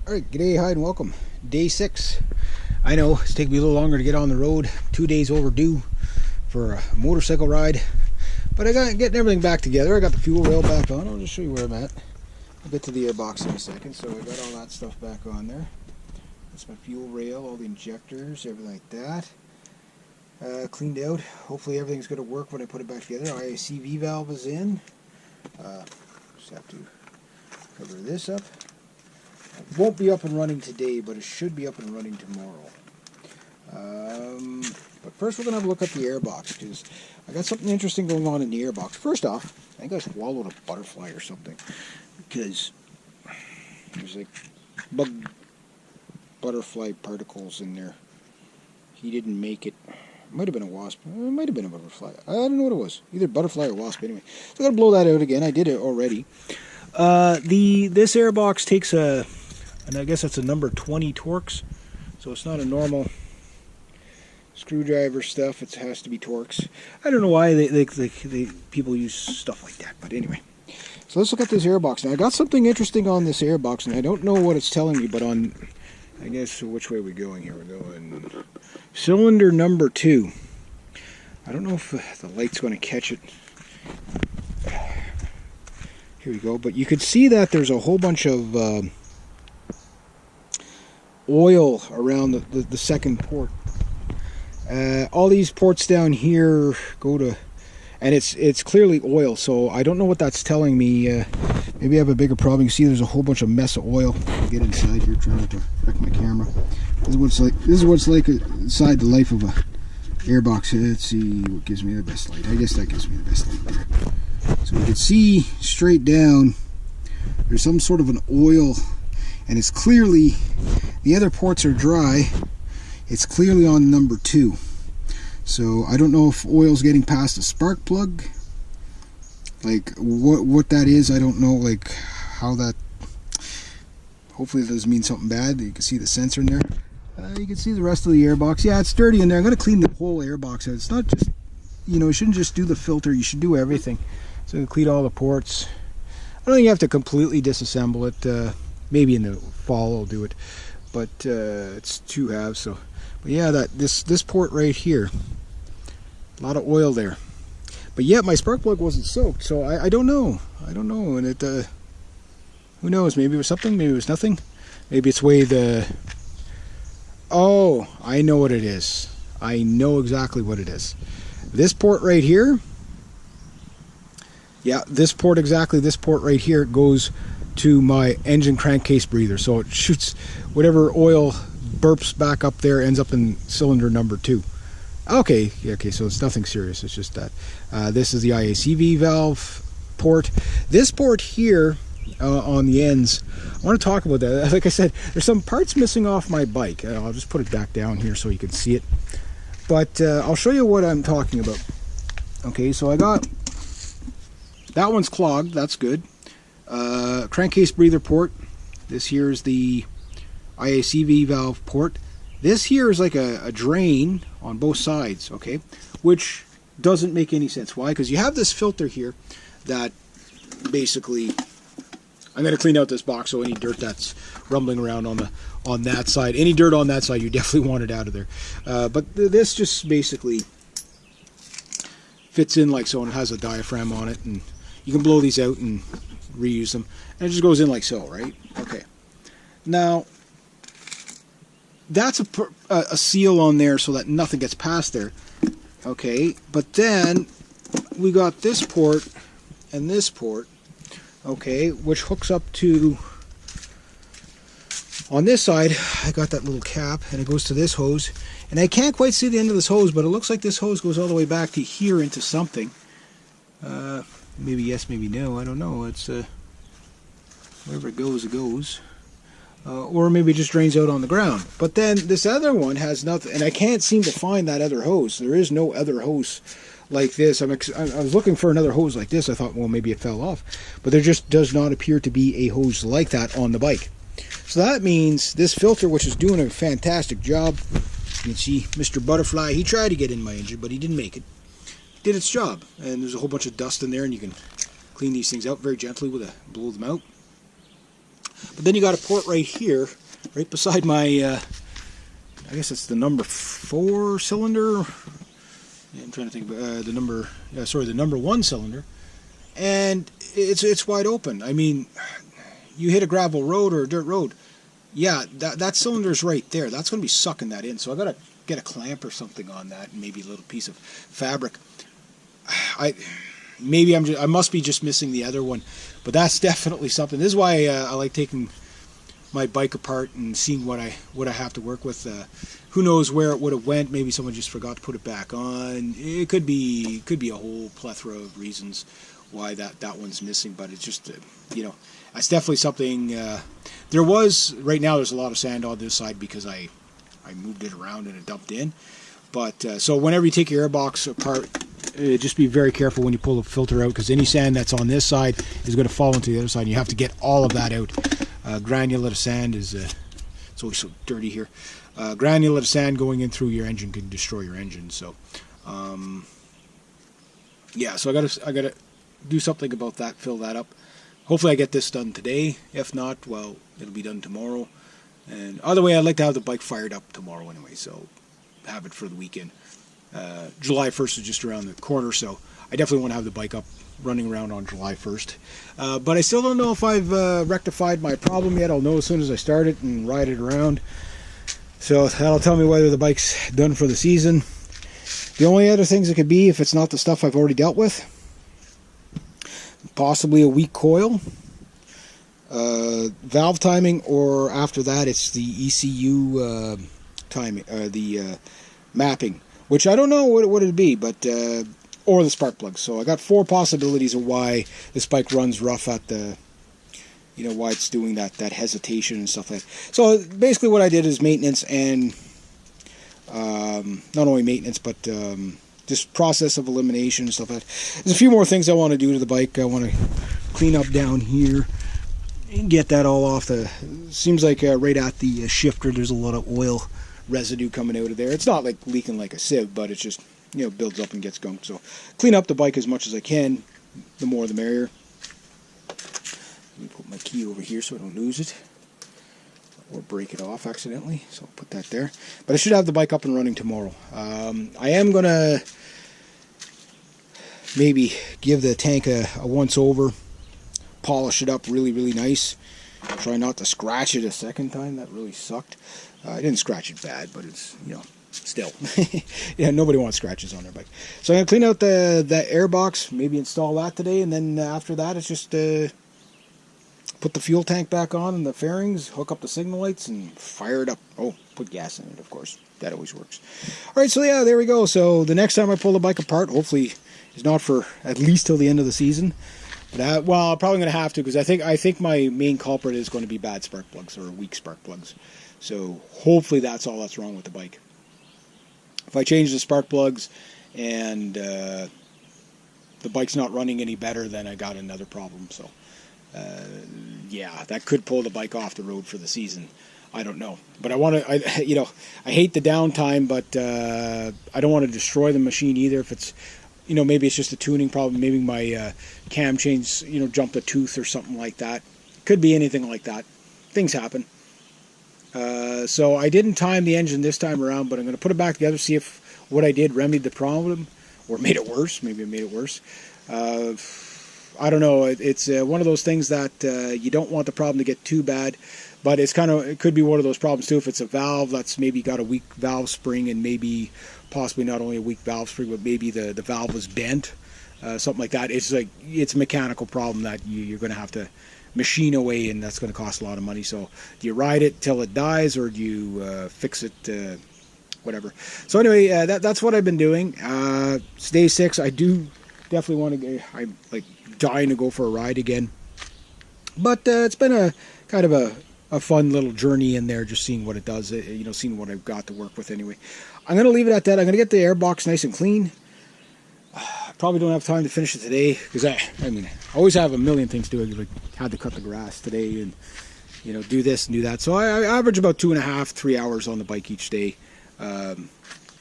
Alright, g'day, hi and welcome. Day 6. I know, it's taking me a little longer to get on the road. 2 days overdue for a motorcycle ride. But I got getting everything back together. I got the fuel rail back on. I'll just show you where I'm at. I'll get to the airbox in a second. So I got all that stuff back on there. That's my fuel rail, all the injectors, everything like that. Cleaned out. Hopefully everything's going to work when I put it back together. IACV valve is in. Just have to cover this up. It won't be up and running today, but it should be up and running tomorrow. But first we're going to have a look at the airbox, because I got something interesting going on in the airbox. First off, I think I swallowed a butterfly or something, because there's like bug butterfly particles in there. He didn't make it. It might have been a wasp. It might have been a butterfly. I don't know what it was. Either butterfly or wasp anyway. So I got to blow that out again. I did it already. This airbox takes and I guess it's a number 20 Torx, so it's not a normal screwdriver stuff. It has to be Torx. I don't know why people use stuff like that, but anyway. So let's look at this airbox. Now I got something interesting on this airbox, and I don't know what it's telling me, but on, I guess, which way are we going here? We're going cylinder number 2. I don't know if the light's going to catch it. Here we go. But you could see that there's a whole bunch of oil around the second port. All these ports down here go to, and it's clearly oil, so I don't know what that's telling me. Maybe I have a bigger problem. You see there's a whole bunch of mess of oil. I'll get inside here, trying not to wreck my camera. This is what it's like inside the life of a airbox. Let's see what gives me the best light. I guess that gives me the best light there. So you can see straight down there's some sort of an oil, and it's clearly, the other ports are dry, it's clearly on number 2. So I don't know if oil's getting past a spark plug, like what that is. I don't know, like how that, hopefully it doesn't mean something bad. You can see the sensor in there. You can see the rest of the airbox. Yeah, it's dirty in there. I'm going to clean the whole airbox out. It's not just, you shouldn't just do the filter, you should do everything. So clean all the ports. I don't think you have to completely disassemble it. Maybe in the fall I'll do it, but it's 2 halves. So, but yeah, this port right here, a lot of oil there. But yet my spark plug wasn't soaked, so I don't know. I don't know, and it who knows? Maybe it was something. Maybe it was nothing. Maybe it's way the. Oh, I know what it is. I know exactly what it is. This port right here. Yeah, this port exactly. This port right here goes to my engine crankcase breather, so it shoots whatever oil burps back up there, ends up in cylinder number 2. Okay, so it's nothing serious. It's just that this is the IACV valve port. This port here on the ends, I want to talk about that. Like I said, there's some parts missing off my bike. I'll just put it back down here so you can see it. But I'll show you what I'm talking about. Okay, so I got that one's clogged. That's good. Crankcase breather port. This here is the IACV valve port. This here is like a drain on both sides, okay, which doesn't make any sense. Why? Because you have this filter here that basically, I'm going to clean out this box, so any dirt that's rumbling around on that side, any dirt on that side, you definitely want it out of there. But this just basically fits in like so, and has a diaphragm on it, and you can blow these out and reuse them, and it just goes in like so, right? Okay. Now that's a seal on there so that nothing gets past there. Okay, but then we got this port and this port, okay, which hooks up to, on this side I got that little cap, and it goes to this hose, and I can't quite see the end of this hose, but it looks like this hose goes all the way back to here into something. Maybe yes, maybe no, I don't know. It's wherever it goes, it goes. Or maybe it just drains out on the ground. But then this other one has nothing, and I can't seem to find that other hose. There is no other hose like this. I was looking for another hose like this. I thought, well, maybe it fell off. But there just does not appear to be a hose like that on the bike. So that means this filter, which is doing a fantastic job, you can see Mr. Butterfly, he tried to get in my engine, but he didn't make it. Did its job, and there's a whole bunch of dust in there, and you can clean these things out very gently with blow them out. But then you got a port right here, right beside my, I guess it's the number 4 cylinder. Yeah, I'm trying to think of the number 1 cylinder. And it's wide open. I mean, you hit a gravel road or a dirt road, yeah, that cylinder's right there. That's going to be sucking that in. So I got to get a clamp or something on that, and maybe a little piece of fabric. I must be just missing the other one, but that's definitely something. This is why I like taking my bike apart and seeing what I have to work with. Who knows where it would have went? Maybe someone just forgot to put it back on. It could be a whole plethora of reasons why that one's missing. But it's just it's definitely something. Right now there's a lot of sand on this side because I moved it around and it dumped in. But so whenever you take your airbox apart, just be very careful when you pull the filter out, because any sand that's on this side is going to fall into the other side, and you have to get all of that out. Granulate of sand is it's always so dirty here. Granulate of sand going in through your engine can destroy your engine. So yeah, so I gotta do something about that, fill that up. Hopefully I get this done today. If not, well, it'll be done tomorrow. And either way, I'd like to have the bike fired up tomorrow anyway, so have it for the weekend. July 1st is just around the corner, so I definitely want to have the bike up running around on July 1st. But I still don't know if I've rectified my problem yet. I'll know as soon as I start it and ride it around. So that'll tell me whether the bike's done for the season. The only other things it could be, if it's not the stuff I've already dealt with, possibly a weak coil, valve timing, or after that it's the ECU timing, the mapping, which I don't know what it'd be, but or the spark plugs. So I got 4 possibilities of why this bike runs rough at the, why it's doing that hesitation and stuff like that. So basically what I did is maintenance, and not only maintenance, but just process of elimination and stuff like that. There's a few more things I want to do to the bike. I want to clean up down here and get that all off. Seems like right at the shifter there's a lot of oil residue coming out of there. It's not like leaking like a sieve, but it's just builds up and gets gunked. So clean up the bike as much as I can. The more the merrier. Let me put my key over here so I don't lose it or break it off accidentally. So I'll put that there. But I should have the bike up and running tomorrow. I am gonna maybe give the tank a once over, polish it up really nice. Try not to scratch it a second time. That really sucked. I didn't scratch it bad, but it's still. Yeah, nobody wants scratches on their bike. So I'm gonna clean out the airbox, maybe install that today, and then after that it's just put the fuel tank back on and the fairings, hook up the signal lights, and fire it up. Oh, put gas in it, of course. That always works. All right, so yeah, there we go. So the next time I pull the bike apart, hopefully it's not for at least till the end of the season. But well, I'm probably going to have to, because I think my main culprit is going to be bad spark plugs or weak spark plugs. So hopefully that's all that's wrong with the bike. If I change the spark plugs and the bike's not running any better, then I got another problem. So yeah, that could pull the bike off the road for the season. I don't know, but I hate the downtime, but I don't want to destroy the machine either. If it's, maybe it's just a tuning problem. Maybe my cam chains, jumped a tooth or something like that. Could be anything like that. Things happen. So I didn't time the engine this time around, but I'm going to put it back together, see if what I did remedied the problem or made it worse. Maybe it made it worse. I don't know. It's one of those things that you don't want the problem to get too bad, but it could be one of those problems too. If it's a valve that's maybe got a weak valve spring, and maybe possibly not only a weak valve spring, but maybe the valve was bent, something like that. It's a mechanical problem that you're going to have to machine away, and that's going to cost a lot of money. So do you ride it till it dies, or do you fix it, whatever. So anyway, that's what I've been doing. It's day 6. I do definitely want to go. I'm like dying to go for a ride again, but it's been a kind of a fun little journey in there, just seeing what it does, seeing what I've got to work with. Anyway, I'm going to leave it at that. I'm going to get the airbox nice and clean. I probably don't have time to finish it today, because I always have a million things to do. Like, had to cut the grass today, and do this and do that. So I average about 2.5, 3 hours on the bike each day. So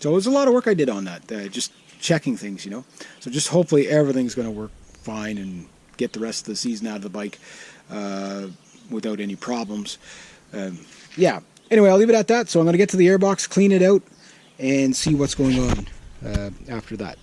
it was a lot of work I did on that, just checking things, So just hopefully everything's going to work fine and get the rest of the season out of the bike. without any problems. Yeah. Anyway, I'll leave it at that. So I'm going to get to the airbox, clean it out, and see what's going on after that.